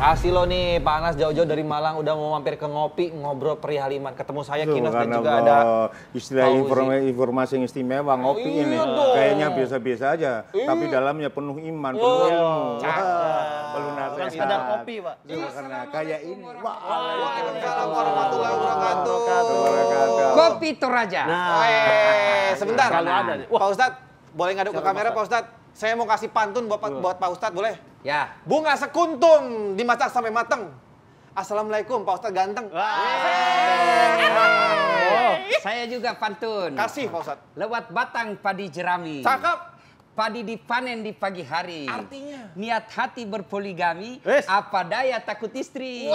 Makasih lo nih Pak Anas jauh-jauh dari Malang udah mau mampir ke ngopi ngobrol perihal iman. Ketemu saya Kinos dan juga ada istilah informasi yang istimewa ngopi ini. Kayaknya biasa-biasa aja, tapi dalamnya penuh iman, penuh ilmu. Perlu nasihat. Sekedar kopi, Pak. Karena kayak ini. Waalaikumsalam warahmatullahi wabarakatuh. Kopi Toraja. Sebentar. Kalau ada. Pak Ustadz, boleh ngaduk ke kamera Pak Ustadz? Saya mau kasih pantun buat Pak Ustadz, boleh? Ya. Bunga sekuntum dimasak sampai mateng. Assalamualaikum Pak Ustadz ganteng. Saya juga pantun. Kasih Pak Ustadz. Lewat batang padi jerami. Cakep. Padi dipanen di pagi hari. Artinya? Niat hati berpoligami, apa daya takut istri.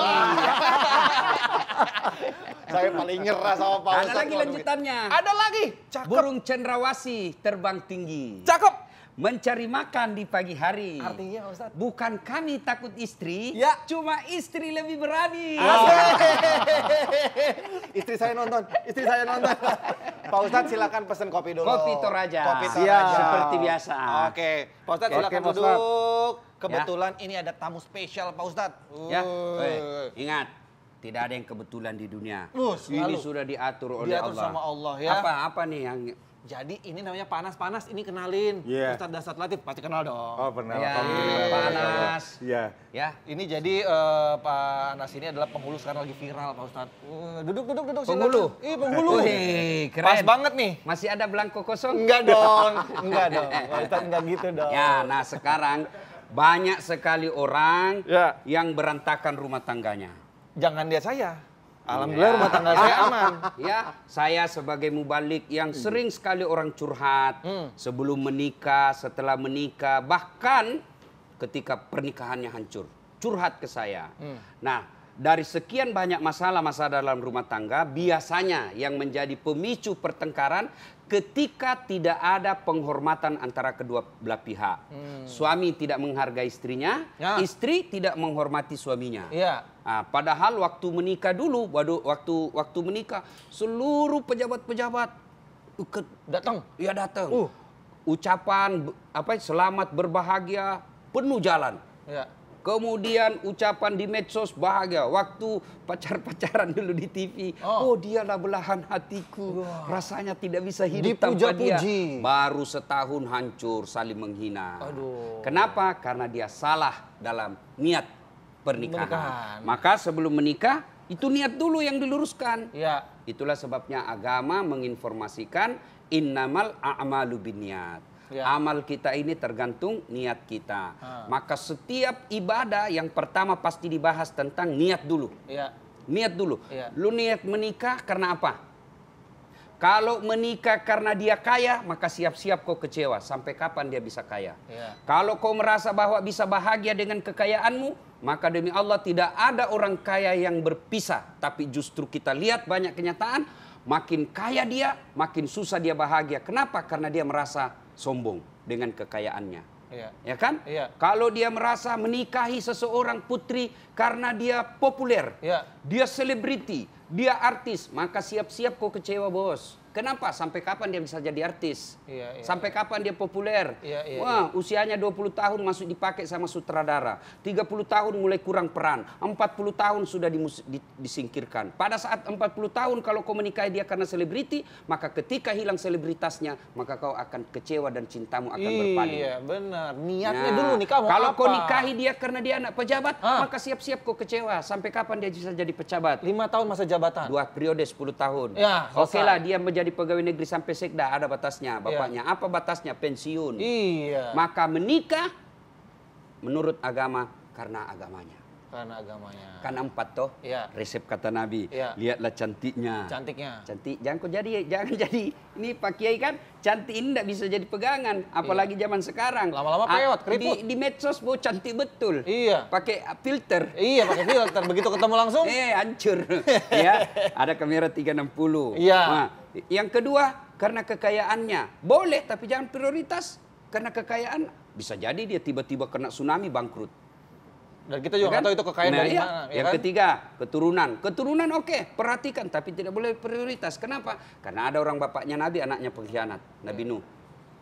Saya paling nyerah sama Pak Ustadz. Ada lagi lanjutannya. Ada lagi. Cakep. Burung cendrawasih terbang tinggi. Cakep. Mencari makan di pagi hari. Artinya Pak Ustadz? Bukan kami takut istri, Ya. cuma istri lebih berani. Istri saya nonton. Pak Ustadz silakan pesen kopi dulu. Kopi Toraja. Kopi Siap. Toraja. Seperti biasa. Oke, Pak Ustadz silakan Pak Ustadz. duduk. Kebetulan ini ada tamu spesial Pak Ustadz. Ya, ingat, tidak ada yang kebetulan di dunia. selalu Ini sudah diatur oleh diatur Allah. sama Allah ya. Apa nih yang Jadi ini namanya panas-panas, ini kenalin. Iya. Ustadz Dasat Latif, pasti kenal dong. Oh, pernah. ya, panas? Iya. Ya, Ini jadi Pak Anas ini adalah penghulu sekarang lagi viral Pak Ustadz. Duduk. silakan. Penghulu? Penghulu. Wih, keren. Pas banget nih. Masih ada belangko kosong? Enggak dong. Pak Ustadz enggak gitu dong. Ya, nah sekarang banyak sekali orang Ya. yang berantakan rumah tangganya. Jangan lihat saya. Alhamdulillah rumah tangga saya aman. Ya, saya sebagai mubalik yang sering sekali orang curhat sebelum menikah, setelah menikah, bahkan ketika pernikahannya hancur, curhat ke saya. Nah, dari sekian banyak masalah-masalah dalam rumah tangga, biasanya yang menjadi pemicu pertengkaran ketika tidak ada penghormatan antara kedua belah pihak. Suami tidak menghargai istrinya, Ya. istri tidak menghormati suaminya. Iya. Nah, padahal waktu menikah dulu, waktu menikah seluruh pejabat-pejabat Datang. ya datang. Ucapan selamat berbahagia penuh jalan. Ya. Kemudian ucapan di medsos bahagia. Waktu pacaran dulu di TV. Oh, dialah belahan hatiku. Rasanya tidak bisa hidup tanpa dia. Dipuja-puji. Baru setahun hancur saling menghina. Aduh. Kenapa? Karena dia salah dalam niat pernikahan. Maka sebelum menikah itu niat dulu yang diluruskan. Iya. Itulah sebabnya agama menginformasikan innamal a'malu binniyat. Ya. Amal kita ini tergantung niat kita. Maka setiap ibadah yang pertama pasti dibahas tentang niat dulu. Iya. Niat dulu. Iya. Lu niat menikah karena apa? Kalau menikah karena dia kaya, maka siap-siap kau kecewa. Sampai kapan dia bisa kaya? Iya. Kalau kau merasa bahwa bisa bahagia dengan kekayaanmu, maka demi Allah tidak ada orang kaya yang berpisah. Tapi justru kita lihat banyak kenyataan, makin kaya dia, makin susah dia bahagia. Kenapa? Karena dia merasa sombong dengan kekayaannya. Iya. Ya kan? Iya. Kalau dia merasa menikahi seseorang putri karena dia populer, Iya. dia selebriti, dia artis, maka siap-siap kau kecewa, bos. Kenapa? Sampai kapan dia bisa jadi artis? Iya, iya, Sampai kapan dia populer? Iya, Wah, usianya 20 tahun masuk dipakai sama sutradara. 30 tahun mulai kurang peran. 40 tahun sudah disingkirkan. Pada saat 40 tahun kalau kau menikahi dia karena selebriti, maka ketika hilang selebritasnya, maka kau akan kecewa dan cintamu akan berpaling. Iya, benar. Niatnya Nah, dulu nikah mau kalau apa? kau nikahi dia karena dia anak pejabat, maka siap-siap kau kecewa. Sampai kapan dia bisa jadi pejabat? 5 tahun masa jabatan. 2 periode 10 tahun. Ya, Oke selesai. lah dia menjadi pegawai negeri sampai sekda, ada batasnya. Bapaknya apa batasnya? Pensiun. Iya. Maka menikah menurut agama karena agamanya. Karena agamanya. Kan 4 toh. Iya. Resep kata Nabi. Iya. Lihatlah cantiknya. Cantiknya. Cantik. Jangan jadi. Ini Pak Kiai kan cantik ini tidak bisa jadi pegangan. Apalagi zaman sekarang. Lama-lama pewot, keriput. Di medsos cantik betul. Iya. Pakai filter. Iya, pakai filter. Begitu ketemu langsung. Hancur. Ya, ada kamera 360. Iya. Nah, yang kedua, karena kekayaannya. Boleh, tapi jangan prioritas. Karena kekayaan, bisa jadi dia tiba-tiba kena tsunami bangkrut. Dan kita juga nggak tahu itu kekayaan dari iya. mana. Yang ketiga, keturunan. Keturunan oke, perhatikan. Tapi tidak boleh prioritas. Kenapa? Karena ada orang bapaknya Nabi, anaknya pengkhianat. Nabi Nuh.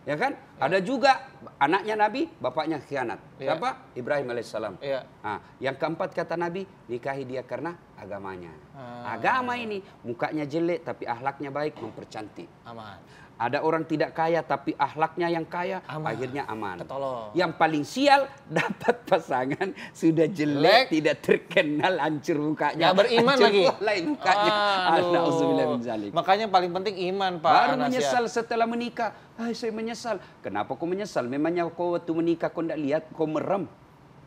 Ya kan? Ada juga anaknya Nabi, bapaknya khianat. Siapa? Ibrahim alaihissalam. Nah, yang keempat kata Nabi, nikahi dia karena agamanya. Agama ini mukanya jelek tapi akhlaknya baik, mempercantik. Aman. Ada orang tidak kaya tapi akhlaknya yang kaya, akhirnya aman. Ketolong. Yang paling sial dapat pasangan sudah jelek, tidak terkenal, hancur mukanya. Nggak beriman lagi. Lain mukanya. Na'udzubillah min dzalik. Makanya paling penting iman, Pak Baru Anas, menyesal setelah menikah. Saya menyesal. Kenapa kau menyesal? Memangnya kau waktu menikah kau tidak lihat, kau merem.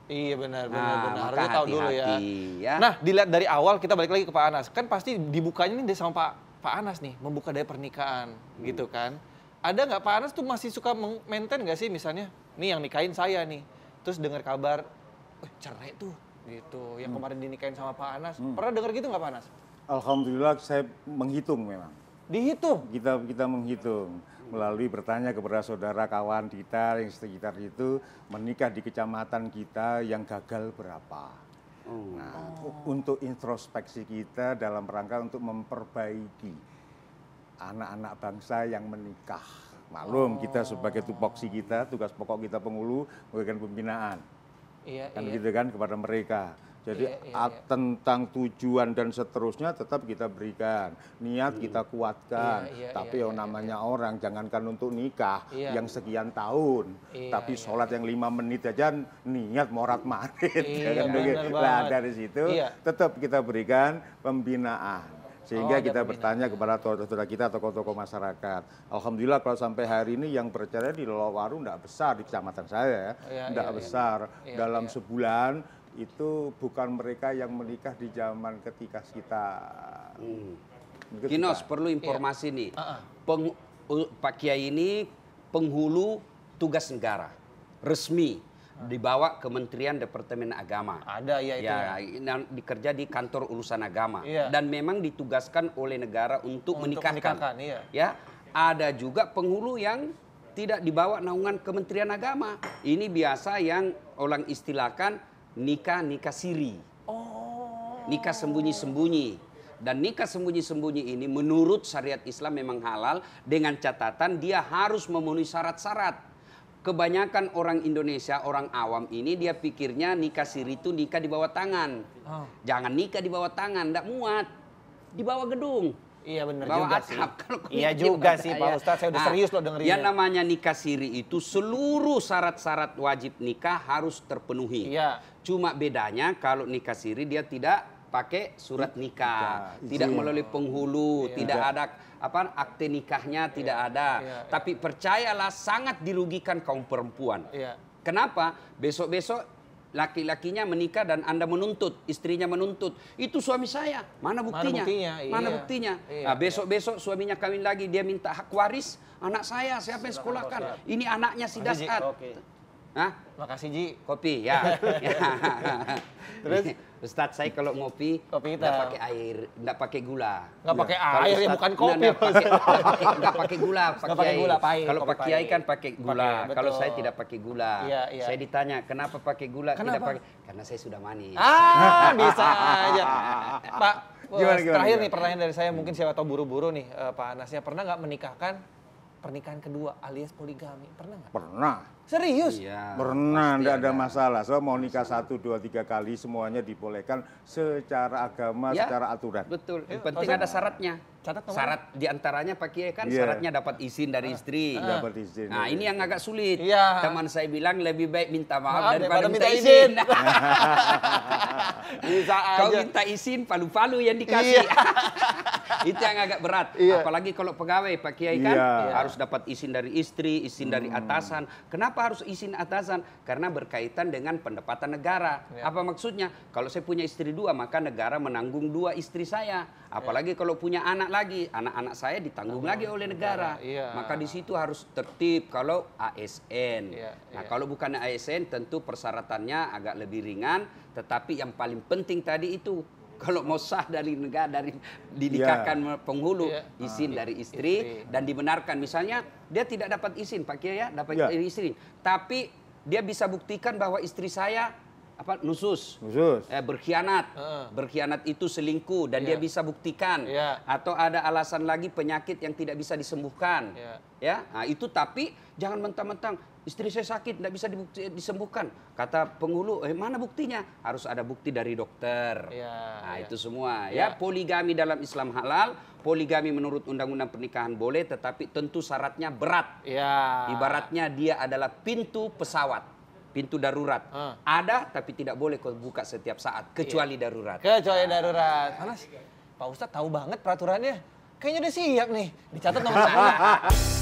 Iya benar. Maka Harusnya tahu dulu ya. Nah, dilihat dari awal kita balik lagi ke Pak Anas. Kan pasti dibukanya nih sama Pak Anas nih, membuka dari pernikahan gitu kan. Ada nggak Pak Anas tuh masih suka maintain nggak sih misalnya, nih yang nikahin saya nih, terus dengar kabar, cerai tuh gitu, yang kemarin dinikahin sama Pak Anas. Pernah dengar gitu nggak Pak Anas? Alhamdulillah saya menghitung memang. Dihitung? Kita menghitung melalui bertanya kepada saudara kawan kita yang sekitar itu menikah di kecamatan kita yang gagal berapa. Nah, untuk introspeksi kita dalam rangka untuk memperbaiki anak-anak bangsa yang menikah. Maklum kita sebagai tupoksi kita, tugas pokok kita penghulu memberikan pembinaan. Kan gitu kan kepada mereka. Jadi tentang tujuan dan seterusnya tetap kita berikan. Niat kita kuatkan. Tapi yang namanya orang, jangankan untuk nikah yang sekian tahun. Tapi sholat yang 5 menit aja niat morat marit. Nah dari situ tetap kita berikan pembinaan. Sehingga kita bertanya kepada saudara kita, tokoh-tokoh masyarakat. Alhamdulillah kalau sampai hari ini yang bercerai di Lolowaru tidak besar di kecamatan saya. Tidak besar. Dalam sebulan itu bukan mereka yang menikah di zaman ketika kita. Kinos perlu informasi nih. Pak Kiai ini penghulu tugas negara resmi dibawa Kementerian Departemen Agama. Ada itu. Dikerja di kantor urusan agama dan memang ditugaskan oleh negara untuk menikahkan. Ya, ada juga penghulu yang tidak dibawa naungan Kementerian Agama. Ini biasa yang orang istilahkan nikah siri. Nikah sembunyi-sembunyi. Dan nikah sembunyi-sembunyi ini menurut syariat Islam memang halal dengan catatan dia harus memenuhi syarat-syarat. Kebanyakan orang Indonesia, orang awam ini dia pikirnya nikah siri itu nikah di bawah tangan. Jangan nikah di bawah tangan, enggak muat. Di bawah gedung. Iya benar juga sih. Iya juga sih Pak Ustadz, saya udah serius loh dengerinnya. Yang namanya nikah siri itu seluruh syarat-syarat wajib nikah harus terpenuhi. Cuma bedanya kalau nikah siri dia tidak pakai surat nikah, tidak melalui penghulu, tidak ada akte nikahnya tidak ada. Tapi percayalah sangat dirugikan kaum perempuan. Kenapa? Besok-besok laki-lakinya menikah dan Anda menuntut, istrinya menuntut. Itu suami saya. Mana buktinya? Mana buktinya? Nah, besok-besok suaminya kawin lagi, dia minta hak waris. Anak saya, siapa yang sekolahkan? Ini anaknya si Dasat. Makasih Ji. Kopi ya. Terus Ustadz saya kalau ngopi nggak pakai air, nggak pakai gula. Nggak pakai air ya bukan kopi. Nggak pakai gula. Kalau Pak Kiai kan pakai gula. Kalau saya tidak pakai gula. Saya ditanya kenapa pakai gula? Tidak pakai. Karena saya sudah manis. Bisa aja. Pak, terakhir nih pertanyaan dari saya, mungkin siapa tahu buru-buru nih Pak Anasnya, pernah nggak menikahkan pernikahan kedua alias poligami? Pernah nggak? Pernah. Serius? Pernah, tidak ada masalah. So mau nikah 1, 2, 3 kali semuanya dibolehkan secara agama, secara aturan. Betul. Yang penting ada syaratnya. Syarat diantaranya Pak Kiai kan syaratnya dapat izin dari istri. Dapat izin. Nah ini yang agak sulit. Teman saya bilang lebih baik minta maaf daripada minta izin. Bisa aja. Kau minta izin, palu-palu yang dikasih. Itu yang agak berat. Apalagi kalau pegawai Pak Kiai kan harus dapat izin dari istri, izin dari atasan. Kenapa harus izin atasan? Karena berkaitan dengan pendapatan negara. Apa maksudnya? Kalau saya punya istri 2, maka negara menanggung 2 istri saya. Apalagi kalau punya anak lagi, anak-anak saya ditanggung lagi oleh negara. Maka di situ harus tertib kalau ASN. Nah, kalau bukan ASN tentu persyaratannya agak lebih ringan, tetapi yang paling penting tadi itu kalau mau sah dari negara, dari dinikahkan penghulu, izin dari istri dan dibenarkan. Misalnya dia tidak dapat izin Pak Kiai dapat istri, tapi dia bisa buktikan bahwa istri saya nusus. Khusus. Berkhianat. Berkhianat itu selingkuh dan dia bisa buktikan. Atau ada alasan lagi penyakit yang tidak bisa disembuhkan. Ya, nah, itu tapi jangan mentang-mentang istri saya sakit tidak bisa disembuhkan. Kata penghulu, mana buktinya? Harus ada bukti dari dokter. Nah, itu semua. Ya, poligami dalam Islam halal, poligami menurut undang-undang pernikahan boleh, tetapi tentu syaratnya berat. Ibaratnya dia adalah pintu pesawat. Pintu darurat. Ada tapi tidak boleh kau buka setiap saat. Kecuali darurat. Kecuali darurat. Anas, Pak Ustadz tahu banget peraturannya. Kayaknya udah siap nih. Dicatat nomor 1.